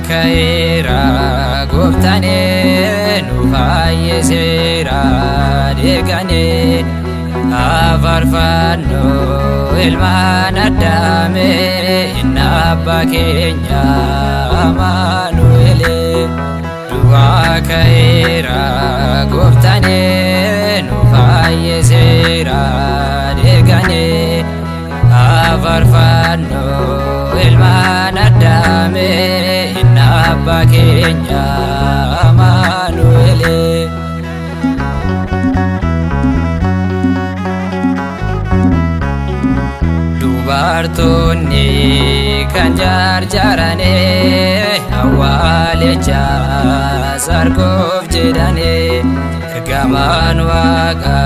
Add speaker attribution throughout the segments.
Speaker 1: Kaira goftane nufayyesera degane afarfanno ilmaan addaame inna abba keenya Amanuele. Du'a kaira goftane nufayyesera degane afarfanno ilmaan addaame Abba keenya Amanuele. Dubartoonni kan jarjarane awwaalicha sarguuf jedhane ergamaan Waaqa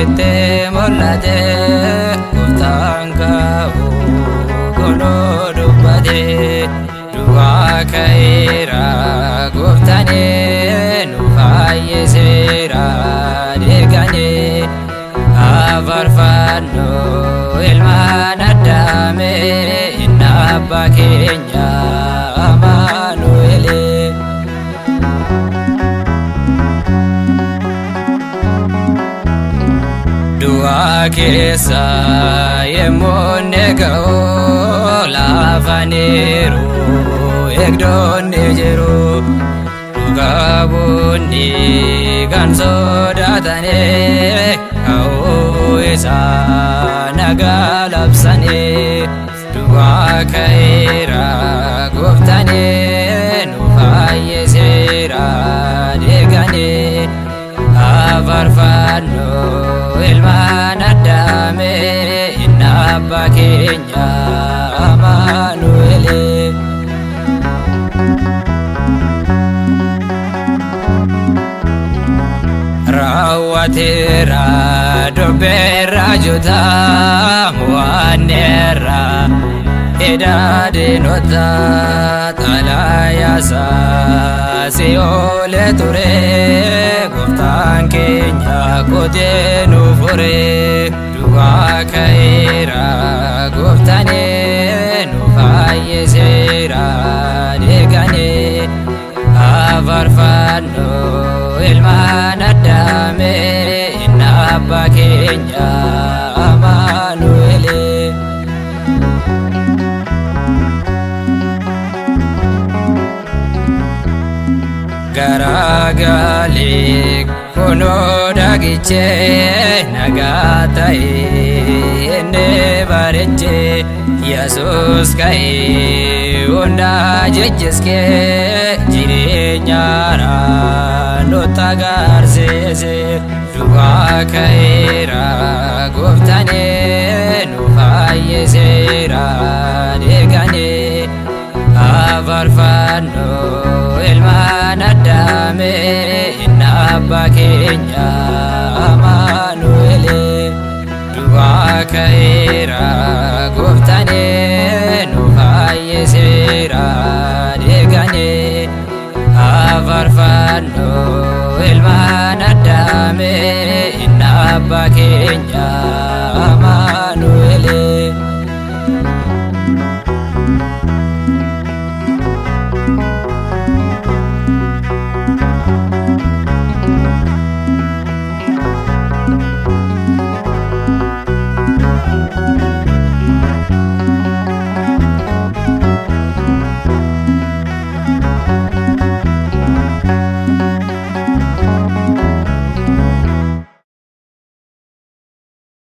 Speaker 1: itti mul'ate gooftaan ka'u kunoo dubbate. Du'a kaira goftane nufayyesera degane afarfanno ilmaan addaame inna abba keenya Amanuele. Du'a keessa yemmuu nega'u lafaniiru egdoonni jiru dhugaabonni kan sodaatane ka'uu isaa nagaa labsane. Du'a kaira goftane nufayyesera degane afarfanno ilmaan addaame inna abba keenya Amanuele. Raawwateera dubbeerra juuta mu'anneerra edaadenota xalayaasa si oole ture gooftaan keenya kotee nu fure. Du'a kaira gooftane nufayyesera degane afarfanno ilmaan addaame inna abba keenya Amanuele. Garagalee kunoo dhagiche nagaa ta'e inni bareeche Yesuus ka'ee hundaa jejjeske jireenya haaraa nutti agarsiise. Du'a kaira gooftane nufayyesera degane afarfanno ilmaan addaame inna abba keenya Amanuele. Du'a kaira gooftane nufayyesera degane afarfanno ilmaan addaame inna abba keenya